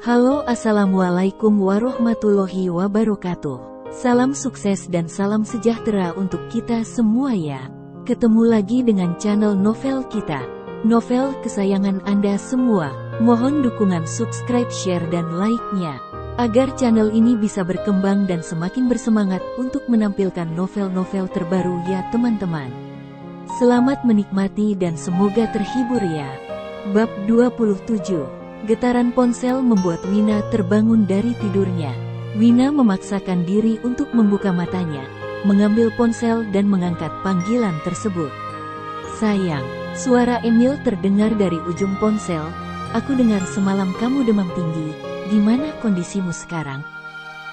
Halo, assalamualaikum warahmatullahi wabarakatuh. Salam sukses dan salam sejahtera untuk kita semua ya. Ketemu lagi dengan channel novel kita, novel kesayangan Anda semua. Mohon dukungan subscribe, share dan like-nya, agar channel ini bisa berkembang dan semakin bersemangat untuk menampilkan novel-novel terbaru ya teman-teman. Selamat menikmati dan semoga terhibur ya. Bab 27. Getaran ponsel membuat Wina terbangun dari tidurnya. Wina memaksakan diri untuk membuka matanya, mengambil ponsel dan mengangkat panggilan tersebut. Sayang, suara Emil terdengar dari ujung ponsel. Aku dengar semalam kamu demam tinggi. Gimana kondisimu sekarang?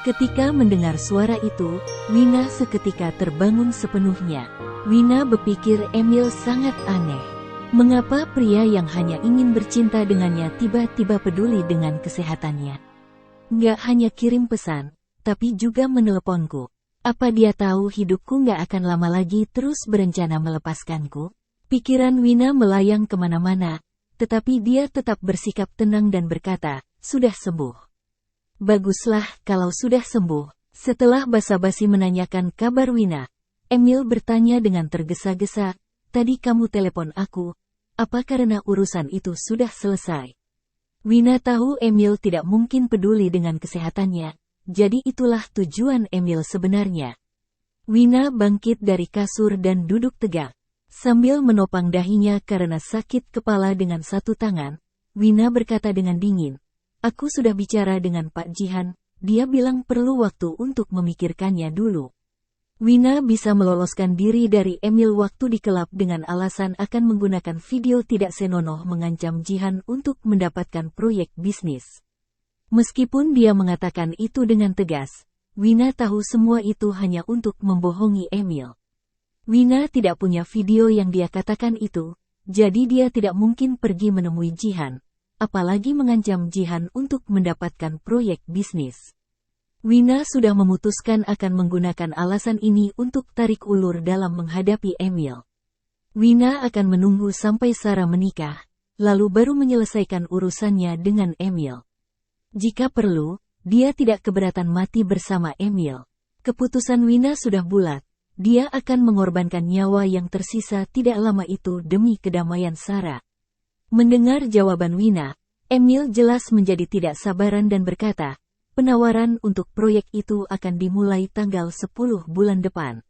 Ketika mendengar suara itu, Wina seketika terbangun sepenuhnya. Wina berpikir Emil sangat aneh. Mengapa pria yang hanya ingin bercinta dengannya tiba-tiba peduli dengan kesehatannya? Nggak hanya kirim pesan, tapi juga meneleponku. Apa dia tahu hidupku nggak akan lama lagi terus berencana melepaskanku? Pikiran Wina melayang kemana-mana, tetapi dia tetap bersikap tenang dan berkata, sudah sembuh. Baguslah kalau sudah sembuh. Setelah basa-basi menanyakan kabar Wina, Emil bertanya dengan tergesa-gesa, tadi kamu telepon aku. Apa karena urusan itu sudah selesai? Wina tahu Emil tidak mungkin peduli dengan kesehatannya, jadi itulah tujuan Emil sebenarnya. Wina bangkit dari kasur dan duduk tegak. Sambil menopang dahinya karena sakit kepala dengan satu tangan, Wina berkata dengan dingin, aku sudah bicara dengan Pak Jihan, dia bilang perlu waktu untuk memikirkannya dulu. Wina bisa meloloskan diri dari Emil waktu di kelab dengan alasan akan menggunakan video tidak senonoh mengancam Jihan untuk mendapatkan proyek bisnis. Meskipun dia mengatakan itu dengan tegas, Wina tahu semua itu hanya untuk membohongi Emil. Wina tidak punya video yang dia katakan itu, jadi dia tidak mungkin pergi menemui Jihan, apalagi mengancam Jihan untuk mendapatkan proyek bisnis. Wina sudah memutuskan akan menggunakan alasan ini untuk tarik ulur dalam menghadapi Emil. Wina akan menunggu sampai Sarah menikah, lalu baru menyelesaikan urusannya dengan Emil. Jika perlu, dia tidak keberatan mati bersama Emil. Keputusan Wina sudah bulat, dia akan mengorbankan nyawa yang tersisa tidak lama itu demi kedamaian Sarah. Mendengar jawaban Wina, Emil jelas menjadi tidak sabaran dan berkata, penawaran untuk proyek itu akan dimulai tanggal 10 bulan depan.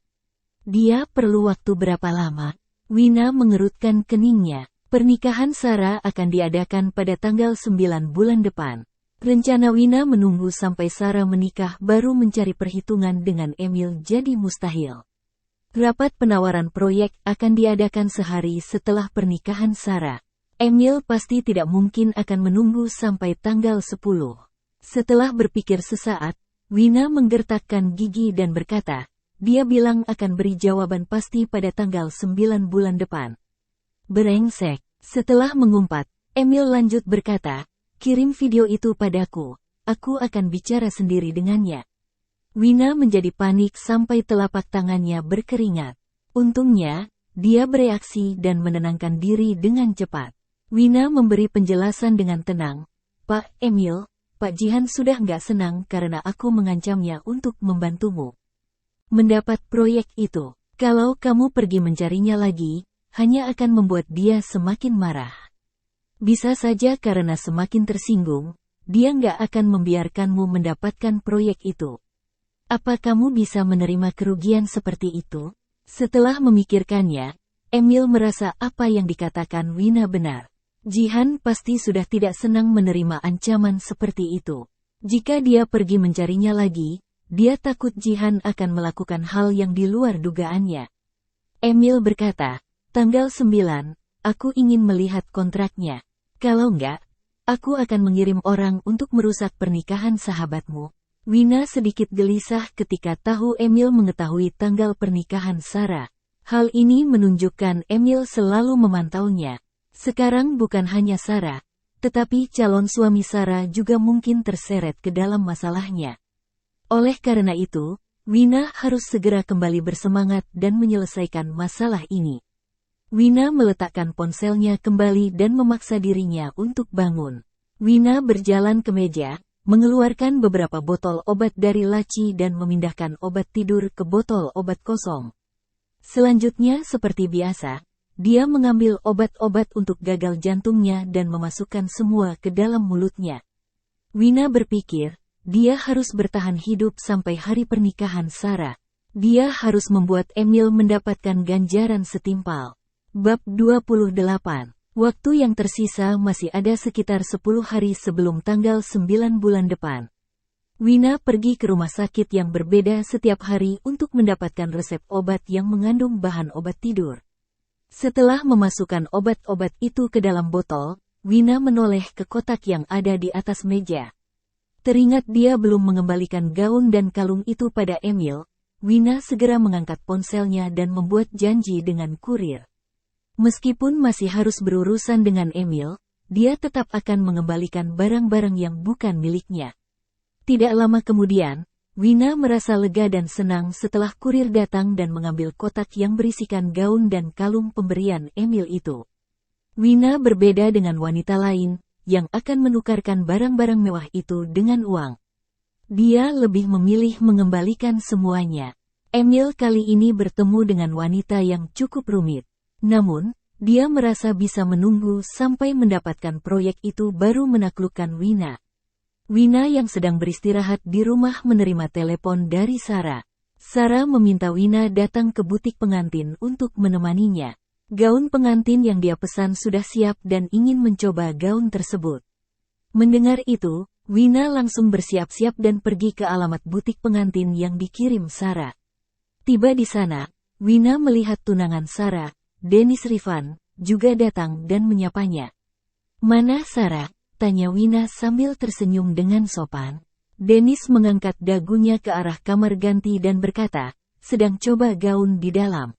Dia perlu waktu berapa lama? Wina mengerutkan keningnya. Pernikahan Sarah akan diadakan pada tanggal 9 bulan depan. Rencana Wina menunggu sampai Sarah menikah baru mencari perhitungan dengan Emil jadi mustahil. Rapat penawaran proyek akan diadakan sehari setelah pernikahan Sarah. Emil pasti tidak mungkin akan menunggu sampai tanggal 10. Setelah berpikir sesaat, Wina menggertakkan gigi dan berkata, dia bilang akan beri jawaban pasti pada tanggal 9 bulan depan. Berengsek. Setelah mengumpat, Emil lanjut berkata, kirim video itu padaku, aku akan bicara sendiri dengannya. Wina menjadi panik sampai telapak tangannya berkeringat. Untungnya, dia bereaksi dan menenangkan diri dengan cepat. Wina memberi penjelasan dengan tenang, Pak Emil, Pak Jihan sudah nggak senang karena aku mengancamnya untuk membantumu mendapat proyek itu. Kalau kamu pergi mencarinya lagi, hanya akan membuat dia semakin marah. Bisa saja karena semakin tersinggung, dia nggak akan membiarkanmu mendapatkan proyek itu. Apa kamu bisa menerima kerugian seperti itu? Setelah memikirkannya, Emil merasa apa yang dikatakan Wina benar. Jihan pasti sudah tidak senang menerima ancaman seperti itu. Jika dia pergi mencarinya lagi, dia takut Jihan akan melakukan hal yang di luar dugaannya. Emil berkata, tanggal 9, aku ingin melihat kontraknya. Kalau enggak, aku akan mengirim orang untuk merusak pernikahan sahabatmu. Wina sedikit gelisah ketika tahu Emil mengetahui tanggal pernikahan Sarah. Hal ini menunjukkan Emil selalu memantaunya. Sekarang bukan hanya Sarah, tetapi calon suami Sarah juga mungkin terseret ke dalam masalahnya. Oleh karena itu, Wina harus segera kembali bersemangat dan menyelesaikan masalah ini. Wina meletakkan ponselnya kembali dan memaksa dirinya untuk bangun. Wina berjalan ke meja, mengeluarkan beberapa botol obat dari laci dan memindahkan obat tidur ke botol obat kosong. Selanjutnya seperti biasa, dia mengambil obat-obat untuk gagal jantungnya dan memasukkan semua ke dalam mulutnya. Wina berpikir, dia harus bertahan hidup sampai hari pernikahan Sarah. Dia harus membuat Emil mendapatkan ganjaran setimpal. Bab 28. Waktu yang tersisa masih ada sekitar 10 hari sebelum tanggal 9 bulan depan. Wina pergi ke rumah sakit yang berbeda setiap hari untuk mendapatkan resep obat yang mengandung bahan obat tidur. Setelah memasukkan obat-obat itu ke dalam botol, Wina menoleh ke kotak yang ada di atas meja. Teringat dia belum mengembalikan gaun dan kalung itu pada Emil, Wina segera mengangkat ponselnya dan membuat janji dengan kurir. Meskipun masih harus berurusan dengan Emil, dia tetap akan mengembalikan barang-barang yang bukan miliknya. Tidak lama kemudian, Wina merasa lega dan senang setelah kurir datang dan mengambil kotak yang berisikan gaun dan kalung pemberian Emil itu. Wina berbeda dengan wanita lain, yang akan menukarkan barang-barang mewah itu dengan uang. Dia lebih memilih mengembalikan semuanya. Emil kali ini bertemu dengan wanita yang cukup rumit. Namun, dia merasa bisa menunggu sampai mendapatkan proyek itu baru menaklukkan Wina. Wina yang sedang beristirahat di rumah menerima telepon dari Sarah. Sarah meminta Wina datang ke butik pengantin untuk menemaninya. Gaun pengantin yang dia pesan sudah siap dan ingin mencoba gaun tersebut. Mendengar itu, Wina langsung bersiap-siap dan pergi ke alamat butik pengantin yang dikirim Sarah. Tiba di sana, Wina melihat tunangan Sarah, Dennis Rivan, juga datang dan menyapanya. "Mana Sarah?" tanya Wina sambil tersenyum dengan sopan. Dennis mengangkat dagunya ke arah kamar ganti dan berkata, "Sedang coba gaun di dalam."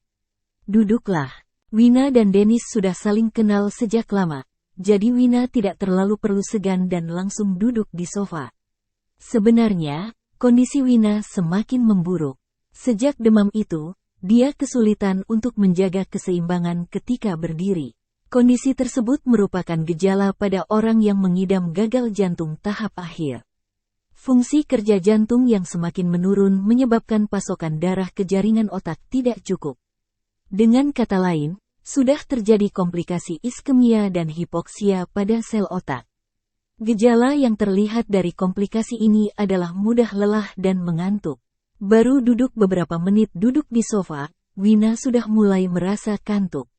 "Duduklah." Wina dan Dennis sudah saling kenal sejak lama, jadi Wina tidak terlalu perlu segan dan langsung duduk di sofa. Sebenarnya, kondisi Wina semakin memburuk. Sejak demam itu, dia kesulitan untuk menjaga keseimbangan ketika berdiri. Kondisi tersebut merupakan gejala pada orang yang mengidam gagal jantung tahap akhir. Fungsi kerja jantung yang semakin menurun menyebabkan pasokan darah ke jaringan otak tidak cukup. Dengan kata lain, sudah terjadi komplikasi iskemia dan hipoksia pada sel otak. Gejala yang terlihat dari komplikasi ini adalah mudah lelah dan mengantuk. Baru duduk beberapa menit duduk di sofa, Wina sudah mulai merasa kantuk.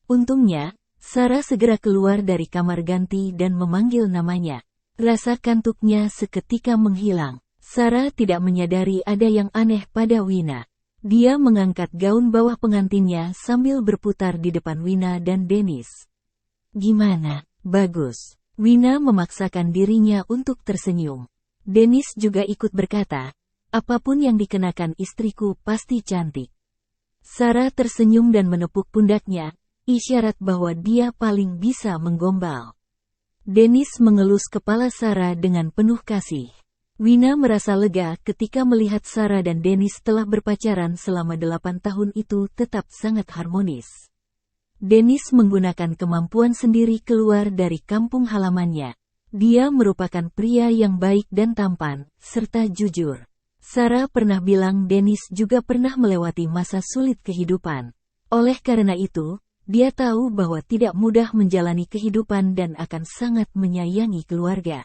Untungnya, Sarah segera keluar dari kamar ganti dan memanggil namanya. Rasa kantuknya seketika menghilang. Sarah tidak menyadari ada yang aneh pada Wina. Dia mengangkat gaun bawah pengantinnya sambil berputar di depan Wina dan Dennis. "Gimana? Bagus." Wina memaksakan dirinya untuk tersenyum. Dennis juga ikut berkata, "Apapun yang dikenakan istriku pasti cantik." Sarah tersenyum dan menepuk pundaknya, isyarat bahwa dia paling bisa menggombal. Dennis mengelus kepala Sarah dengan penuh kasih. Wina merasa lega ketika melihat Sarah dan Dennis telah berpacaran selama 8 tahun itu tetap sangat harmonis. Dennis menggunakan kemampuan sendiri keluar dari kampung halamannya. Dia merupakan pria yang baik dan tampan, serta jujur. Sarah pernah bilang Dennis juga pernah melewati masa sulit kehidupan. Oleh karena itu, dia tahu bahwa tidak mudah menjalani kehidupan dan akan sangat menyayangi keluarga.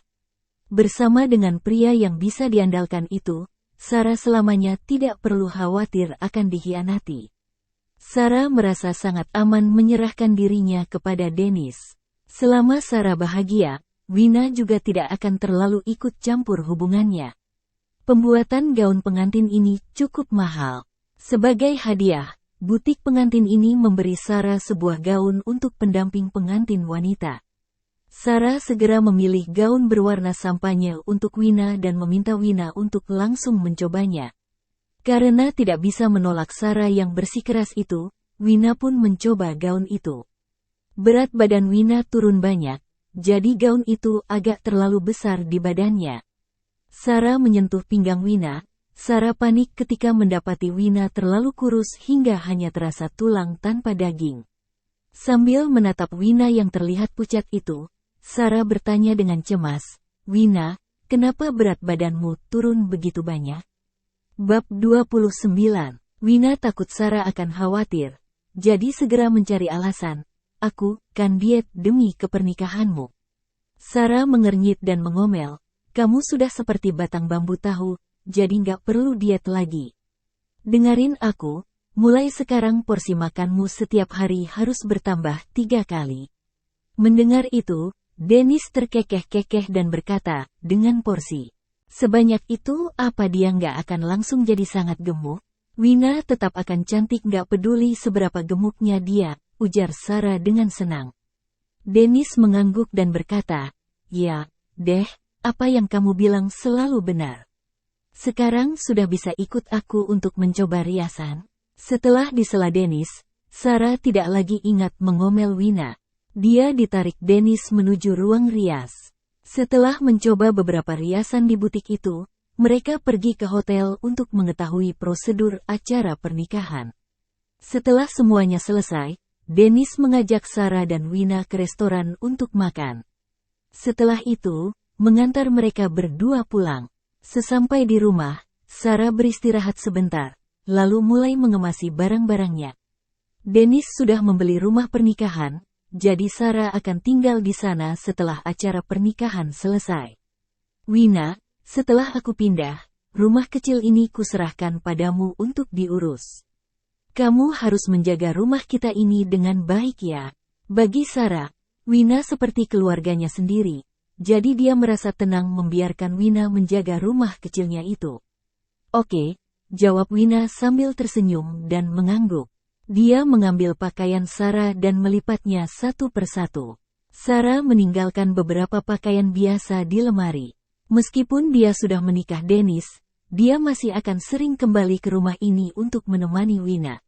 Bersama dengan pria yang bisa diandalkan itu, Sarah selamanya tidak perlu khawatir akan dikhianati. Sarah merasa sangat aman menyerahkan dirinya kepada Dennis. Selama Sarah bahagia, Wina juga tidak akan terlalu ikut campur hubungannya. Pembuatan gaun pengantin ini cukup mahal. Sebagai hadiah, butik pengantin ini memberi Sarah sebuah gaun untuk pendamping pengantin wanita. Sarah segera memilih gaun berwarna sampanye untuk Wina dan meminta Wina untuk langsung mencobanya. Karena tidak bisa menolak Sarah yang bersikeras itu, Wina pun mencoba gaun itu. Berat badan Wina turun banyak, jadi gaun itu agak terlalu besar di badannya. Sarah menyentuh pinggang Wina. Sarah panik ketika mendapati Wina terlalu kurus hingga hanya terasa tulang tanpa daging. Sambil menatap Wina yang terlihat pucat itu, Sarah bertanya dengan cemas, "Wina, kenapa berat badanmu turun begitu banyak?" Bab 29. Wina takut Sarah akan khawatir, jadi segera mencari alasan. "Aku kan diet demi kepernikahanmu." Sarah mengernyit dan mengomel, "Kamu sudah seperti batang bambu tahu, jadi nggak perlu diet lagi. Dengarin aku, mulai sekarang porsi makanmu setiap hari harus bertambah 3 kali." Mendengar itu, Dennis terkekeh-kekeh dan berkata, "Dengan porsi sebanyak itu apa dia nggak akan langsung jadi sangat gemuk? Wina tetap akan cantik nggak peduli seberapa gemuknya dia," ujar Sarah dengan senang. Dennis mengangguk dan berkata, "Ya, deh, apa yang kamu bilang selalu benar. Sekarang sudah bisa ikut aku untuk mencoba riasan." Setelah disela Dennis, Sarah tidak lagi ingat mengomel Wina. Dia ditarik Dennis menuju ruang rias. Setelah mencoba beberapa riasan di butik itu, mereka pergi ke hotel untuk mengetahui prosedur acara pernikahan. Setelah semuanya selesai, Dennis mengajak Sarah dan Wina ke restoran untuk makan. Setelah itu, mengantar mereka berdua pulang. Sesampai di rumah, Sarah beristirahat sebentar, lalu mulai mengemasi barang-barangnya. Dennis sudah membeli rumah pernikahan, jadi Sarah akan tinggal di sana setelah acara pernikahan selesai. "Wina, setelah aku pindah, rumah kecil ini kuserahkan padamu untuk diurus. Kamu harus menjaga rumah kita ini dengan baik ya." Bagi Sarah, Wina seperti keluarganya sendiri, jadi dia merasa tenang membiarkan Wina menjaga rumah kecilnya itu. "Oke," jawab Wina sambil tersenyum dan mengangguk. Dia mengambil pakaian Sarah dan melipatnya satu persatu. Sarah meninggalkan beberapa pakaian biasa di lemari. Meskipun dia sudah menikah Dennis, dia masih akan sering kembali ke rumah ini untuk menemani Wina.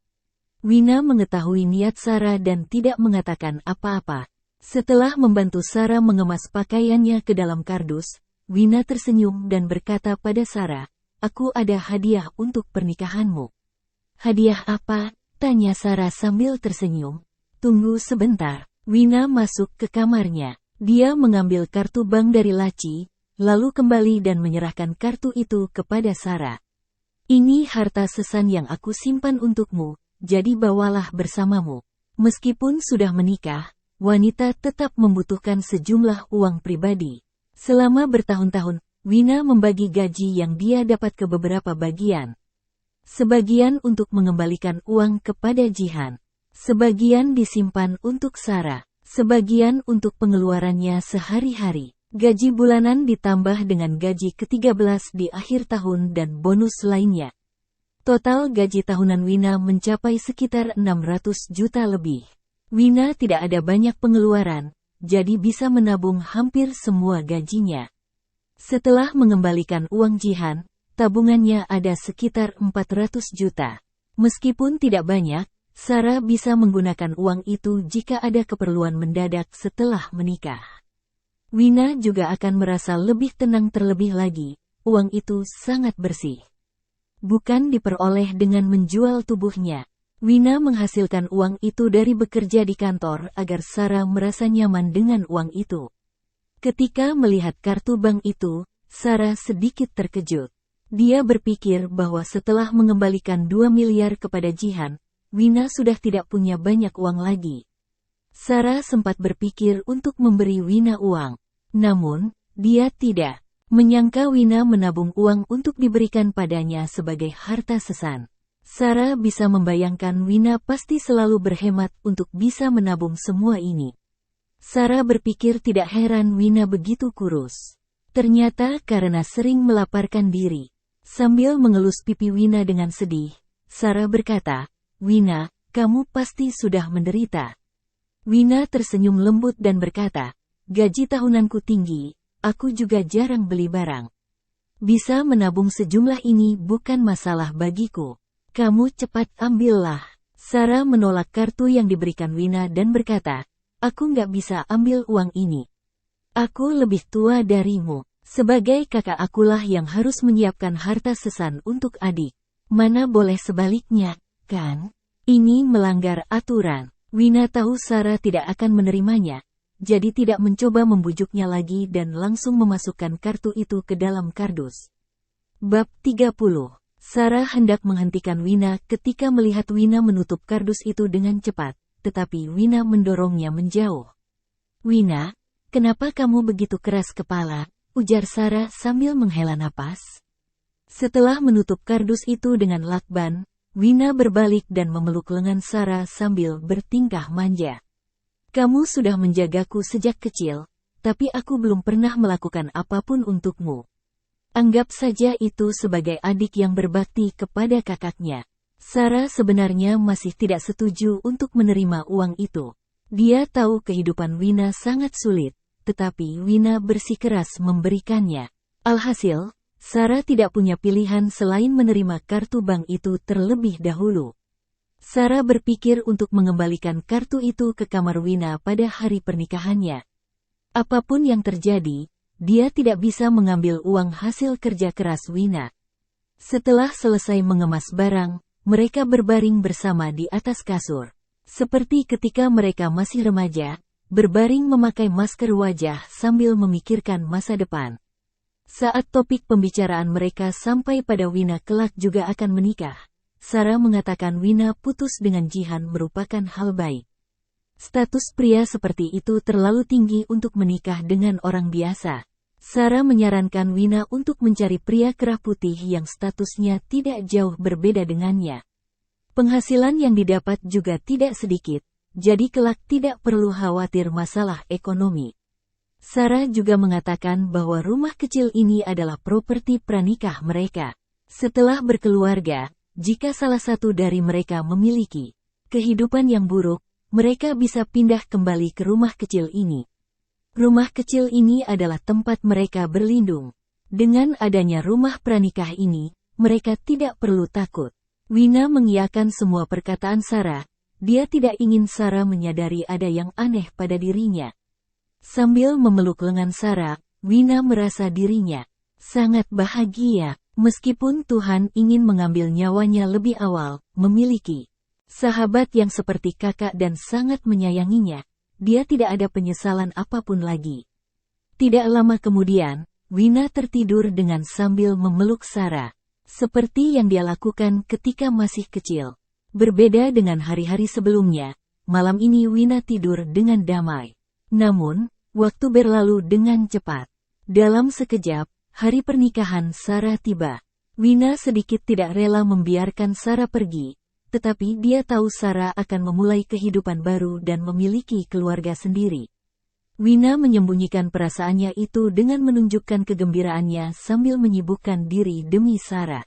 Wina mengetahui niat Sarah dan tidak mengatakan apa-apa. Setelah membantu Sarah mengemas pakaiannya ke dalam kardus, Wina tersenyum dan berkata pada Sarah, "Aku ada hadiah untuk pernikahanmu." "Hadiah apa?" tanya Sarah sambil tersenyum. "Tunggu sebentar." Wina masuk ke kamarnya. Dia mengambil kartu bank dari laci, lalu kembali dan menyerahkan kartu itu kepada Sarah. "Ini harta sesan yang aku simpan untukmu, jadi bawalah bersamamu." Meskipun sudah menikah, wanita tetap membutuhkan sejumlah uang pribadi. Selama bertahun-tahun, Wina membagi gaji yang dia dapat ke beberapa bagian. Sebagian untuk mengembalikan uang kepada Jihan. Sebagian disimpan untuk Sarah. Sebagian untuk pengeluarannya sehari-hari. Gaji bulanan ditambah dengan gaji ke-13 di akhir tahun dan bonus lainnya. Total gaji tahunan Wina mencapai sekitar 600 juta lebih. Wina tidak ada banyak pengeluaran, jadi bisa menabung hampir semua gajinya. Setelah mengembalikan uang Jihan, tabungannya ada sekitar 400 juta. Meskipun tidak banyak, Sarah bisa menggunakan uang itu jika ada keperluan mendadak setelah menikah. Wina juga akan merasa lebih tenang terlebih lagi, uang itu sangat bersih. Bukan diperoleh dengan menjual tubuhnya. Wina menghasilkan uang itu dari bekerja di kantor agar Sarah merasa nyaman dengan uang itu. Ketika melihat kartu bank itu, Sarah sedikit terkejut. Dia berpikir bahwa setelah mengembalikan 2 miliar kepada Jihan, Wina sudah tidak punya banyak uang lagi. Sarah sempat berpikir untuk memberi Wina uang. Namun, dia tidak menyangka Wina menabung uang untuk diberikan padanya sebagai harta sesan. Sarah bisa membayangkan Wina pasti selalu berhemat untuk bisa menabung semua ini. Sarah berpikir tidak heran Wina begitu kurus. Ternyata karena sering melaparkan diri. Sambil mengelus pipi Wina dengan sedih, Sarah berkata, "Wina, kamu pasti sudah menderita." Wina tersenyum lembut dan berkata, "Gaji tahunanku tinggi, aku juga jarang beli barang. Bisa menabung sejumlah ini bukan masalah bagiku. Kamu cepat ambillah." Sarah menolak kartu yang diberikan Wina dan berkata, "Aku nggak bisa ambil uang ini. Aku lebih tua darimu. Sebagai kakak akulah yang harus menyiapkan harta sesan untuk adik. Mana boleh sebaliknya, kan? Ini melanggar aturan." Wina tahu Sarah tidak akan menerimanya, jadi tidak mencoba membujuknya lagi dan langsung memasukkan kartu itu ke dalam kardus. Bab 30. Sarah hendak menghentikan Wina ketika melihat Wina menutup kardus itu dengan cepat, tetapi Wina mendorongnya menjauh. "Wina, kenapa kamu begitu keras kepala?" ujar Sarah sambil menghela napas. Setelah menutup kardus itu dengan lakban, Wina berbalik dan memeluk lengan Sarah sambil bertingkah manja. "Kamu sudah menjagaku sejak kecil, tapi aku belum pernah melakukan apapun untukmu. Anggap saja itu sebagai adik yang berbakti kepada kakaknya." Sarah sebenarnya masih tidak setuju untuk menerima uang itu. Dia tahu kehidupan Wina sangat sulit, tetapi Wina bersikeras memberikannya. Alhasil, Sarah tidak punya pilihan selain menerima kartu bank itu terlebih dahulu. Sarah berpikir untuk mengembalikan kartu itu ke kamar Wina pada hari pernikahannya. Apapun yang terjadi, dia tidak bisa mengambil uang hasil kerja keras Wina. Setelah selesai mengemas barang, mereka berbaring bersama di atas kasur. Seperti ketika mereka masih remaja, berbaring memakai masker wajah sambil memikirkan masa depan. Saat topik pembicaraan mereka sampai pada Wina kelak juga akan menikah, Sarah mengatakan Wina putus dengan Jihan merupakan hal baik. Status pria seperti itu terlalu tinggi untuk menikah dengan orang biasa. Sarah menyarankan Wina untuk mencari pria kerah putih yang statusnya tidak jauh berbeda dengannya. Penghasilan yang didapat juga tidak sedikit, jadi kelak tidak perlu khawatir masalah ekonomi. Sarah juga mengatakan bahwa rumah kecil ini adalah properti pranikah mereka. Setelah berkeluarga, jika salah satu dari mereka memiliki kehidupan yang buruk, mereka bisa pindah kembali ke rumah kecil ini. Rumah kecil ini adalah tempat mereka berlindung. Dengan adanya rumah pranikah ini, mereka tidak perlu takut. Wina mengiyakan semua perkataan Sarah. Dia tidak ingin Sarah menyadari ada yang aneh pada dirinya. Sambil memeluk lengan Sarah, Wina merasa dirinya sangat bahagia. Meskipun Tuhan ingin mengambil nyawanya lebih awal, memiliki sahabat yang seperti kakak dan sangat menyayanginya, dia tidak ada penyesalan apapun lagi. Tidak lama kemudian, Wina tertidur dengan sambil memeluk Sarah. Seperti yang dia lakukan ketika masih kecil. Berbeda dengan hari-hari sebelumnya, malam ini Wina tidur dengan damai. Namun, waktu berlalu dengan cepat. Dalam sekejap, hari pernikahan Sarah tiba. Wina sedikit tidak rela membiarkan Sarah pergi, tetapi dia tahu Sarah akan memulai kehidupan baru dan memiliki keluarga sendiri. Wina menyembunyikan perasaannya itu dengan menunjukkan kegembiraannya sambil menyibukkan diri demi Sarah.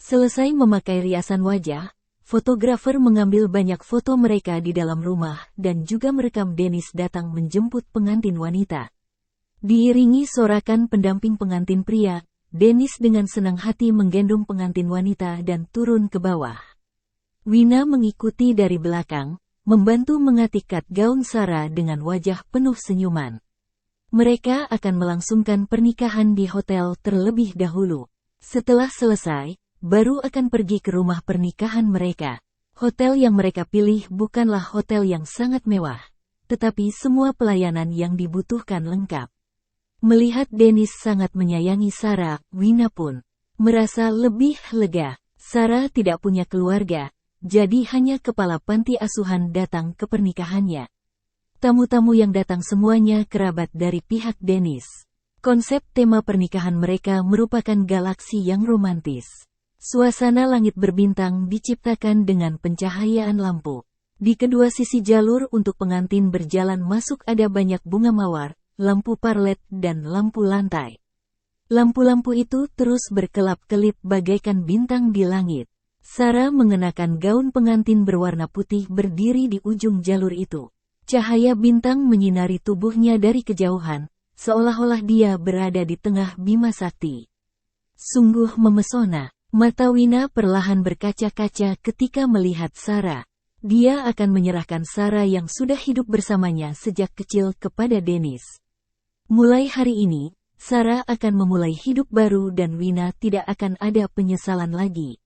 Selesai memakai riasan wajah, fotografer mengambil banyak foto mereka di dalam rumah dan juga merekam Dennis datang menjemput pengantin wanita. Diiringi sorakan pendamping pengantin pria, Dennis dengan senang hati menggendong pengantin wanita dan turun ke bawah. Wina mengikuti dari belakang, membantu mengatikkan gaun Sarah dengan wajah penuh senyuman. Mereka akan melangsungkan pernikahan di hotel terlebih dahulu. Setelah selesai, baru akan pergi ke rumah pernikahan mereka. Hotel yang mereka pilih bukanlah hotel yang sangat mewah, tetapi semua pelayanan yang dibutuhkan lengkap. Melihat Dennis sangat menyayangi Sarah, Wina pun merasa lebih lega. Sarah tidak punya keluarga, jadi hanya kepala panti asuhan datang ke pernikahannya. Tamu-tamu yang datang semuanya kerabat dari pihak Dennis. Konsep tema pernikahan mereka merupakan galaksi yang romantis. Suasana langit berbintang diciptakan dengan pencahayaan lampu. Di kedua sisi jalur untuk pengantin berjalan masuk ada banyak bunga mawar, lampu parlet, dan lampu lantai. Lampu-lampu itu terus berkelap-kelip bagaikan bintang di langit. Sarah mengenakan gaun pengantin berwarna putih berdiri di ujung jalur itu. Cahaya bintang menyinari tubuhnya dari kejauhan, seolah-olah dia berada di tengah bima sakti. Sungguh memesona. Mata Wina perlahan berkaca-kaca ketika melihat Sarah. Dia akan menyerahkan Sarah yang sudah hidup bersamanya sejak kecil kepada Dennis. Mulai hari ini, Sarah akan memulai hidup baru dan Wina tidak akan ada penyesalan lagi.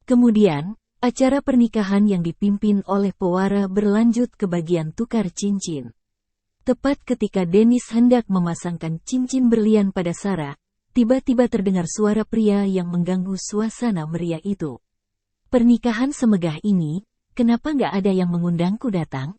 Kemudian, acara pernikahan yang dipimpin oleh pewara berlanjut ke bagian tukar cincin. Tepat ketika Dennis hendak memasangkan cincin berlian pada Sarah, tiba-tiba terdengar suara pria yang mengganggu suasana meriah itu. Pernikahan semegah ini, kenapa nggak ada yang mengundangku datang?